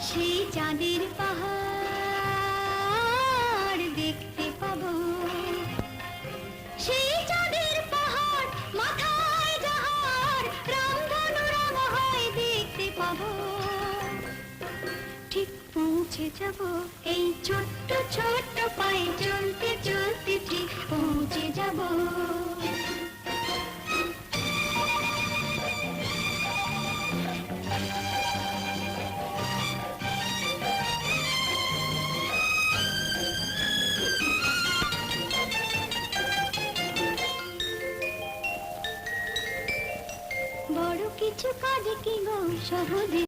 সেই চাঁদের পাহাড় দেখতে পাবো, সেই চাঁদের পাহাড় মাথায় যাহার রামধনু রঙ হয় দেখতে পাবো। ঠিক পৌঁছে যাব এই ছোট্ট ছোট্ট পায়ে চলতে চলতে, ঠিক পৌঁছে যাব। বড় কিছু কাজ কি গো সহজে